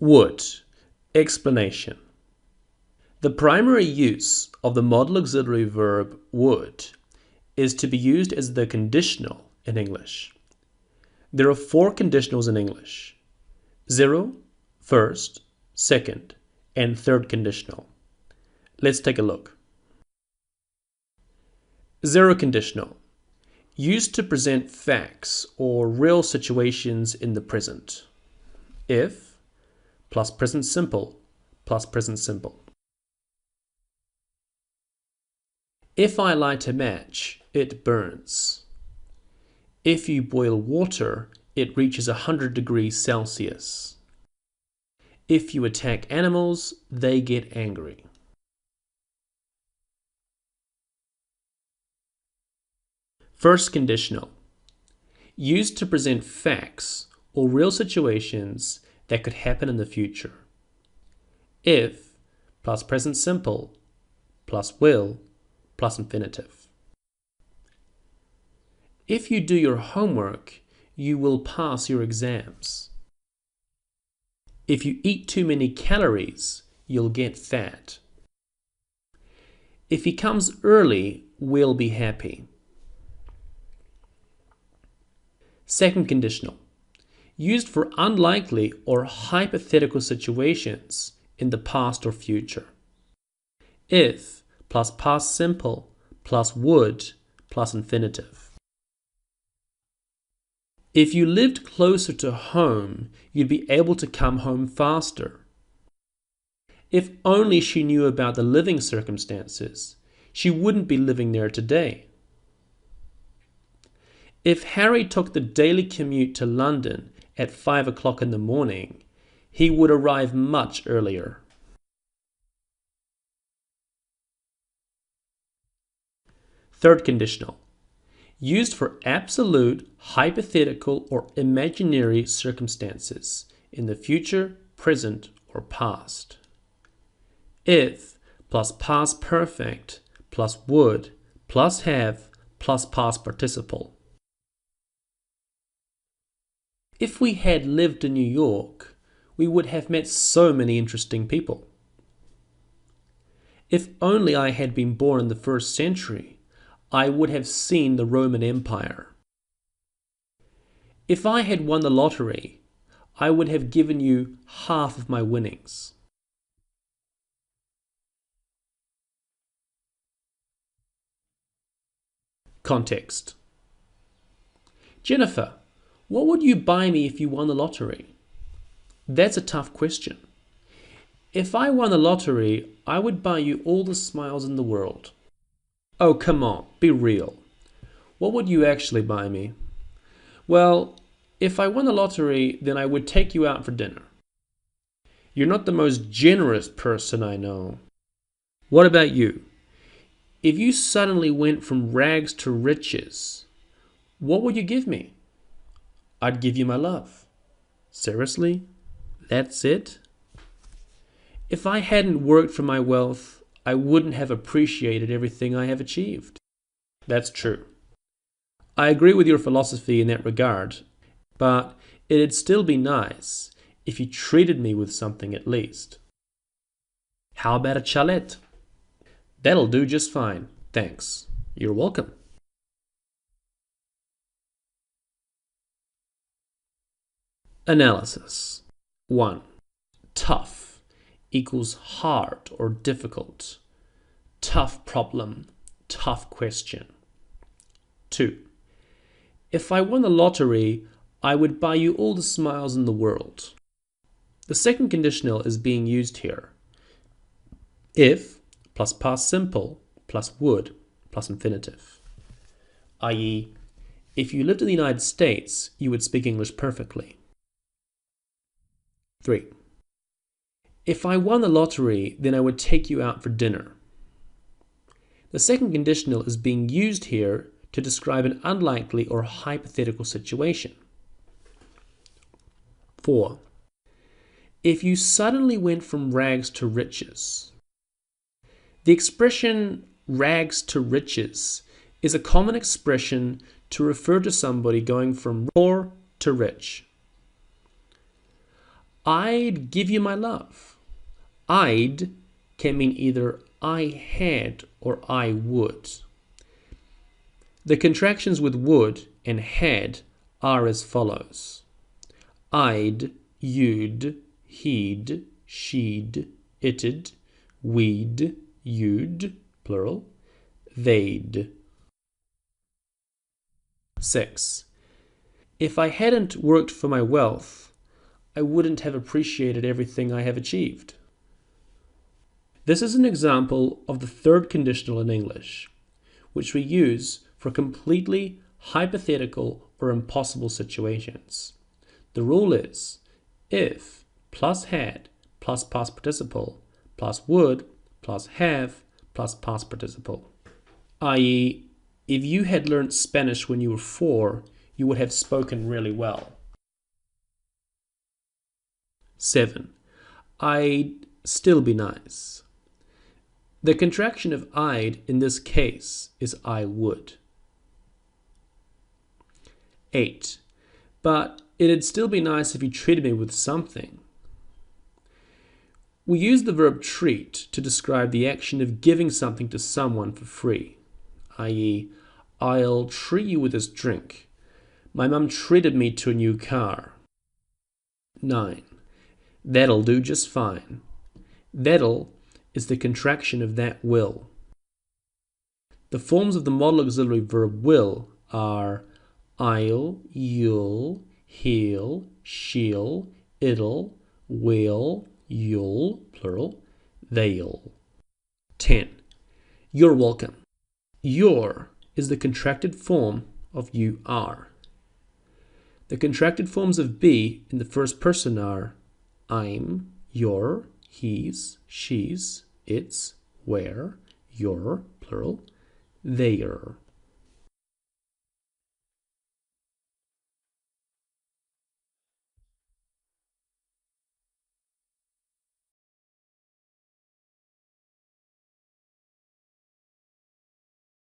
Would. Explanation. The primary use of the modal auxiliary verb would is to be used as the conditional in English. There are 4 conditionals in English: 0, first, second, and third conditional. Let's take a look. 0 conditional. Used to present facts or real situations in the present. If plus present simple plus present simple. If I light a match, it burns. If you boil water, it reaches 100 degrees Celsius. If you attack animals, they get angry. First conditional. Used to present facts or real situations that could happen in the future. If plus present simple plus will plus infinitive. If you do your homework, you will pass your exams. If you eat too many calories, you'll get fat. If he comes early, we'll be happy. Second conditional. Used for unlikely or hypothetical situations in the past or future. If plus past simple plus would plus infinitive. If you lived closer to home, you'd be able to come home faster. If only she knew about the living circumstances, she wouldn't be living there today. If Harry took the daily commute to London at 5 o'clock in the morning, he would arrive much earlier. Third conditional. Used for absolute, hypothetical, or imaginary circumstances in the future, present, or past. If plus past perfect plus would plus have plus past participle. If we had lived in New York, we would have met so many interesting people. If only I had been born in the 1st century, I would have seen the Roman Empire. If I had won the lottery, I would have given you half of my winnings. Context. Jennifer, what would you buy me if you won the lottery? That's a tough question. If I won the lottery, I would buy you all the smiles in the world. Oh, come on, be real. What would you actually buy me? Well, if I won the lottery, then I would take you out for dinner. You're not the most generous person I know. What about you? If you suddenly went from rags to riches, what would you give me? I'd give you my love. Seriously? That's it? If I hadn't worked for my wealth, I wouldn't have appreciated everything I have achieved. That's true. I agree with your philosophy in that regard, but it'd still be nice if you treated me with something at least. How about a chalet? That'll do just fine. Thanks. You're welcome. Analysis. 1. Tough equals hard or difficult. Tough problem, tough question. 2. If I won the lottery, I would buy you all the smiles in the world. The second conditional is being used here. If plus past simple plus would plus infinitive. i.e., if you lived in the United States, you would speak English perfectly. 3. If I won the lottery, then I would take you out for dinner. The second conditional is being used here to describe an unlikely or hypothetical situation. 4. If you suddenly went from rags to riches. The expression rags to riches is a common expression to refer to somebody going from poor to rich. I'd give you my love. I'd can mean either I had or I would. The contractions with would and had are as follows: I'd, you'd, he'd, she'd, it'd, we'd, you'd, plural, they'd. 6. If I hadn't worked for my wealth, I wouldn't have appreciated everything I have achieved. This is an example of the third conditional in English, which we use for completely hypothetical or impossible situations. The rule is if plus had plus past participle plus would plus have plus past participle. I.e., if you had learned Spanish when you were 4, you would have spoken really well. 7. I'd still be nice. The contraction of I'd in this case is I would. 8. But it'd still be nice if you treated me with something. We use the verb treat to describe the action of giving something to someone for free, i.e., I'll treat you with this drink. My mum treated me to a new car. 9. That'll do just fine. That'll is the contraction of that will. The forms of the modal auxiliary verb will are I'll, you'll, he'll, she'll, it'll, will, you'll, plural, they'll. 10. You're welcome. Your is the contracted form of you are. The contracted forms of be in the first person are I'm, your, he's, she's, it's, where, your, plural, they're.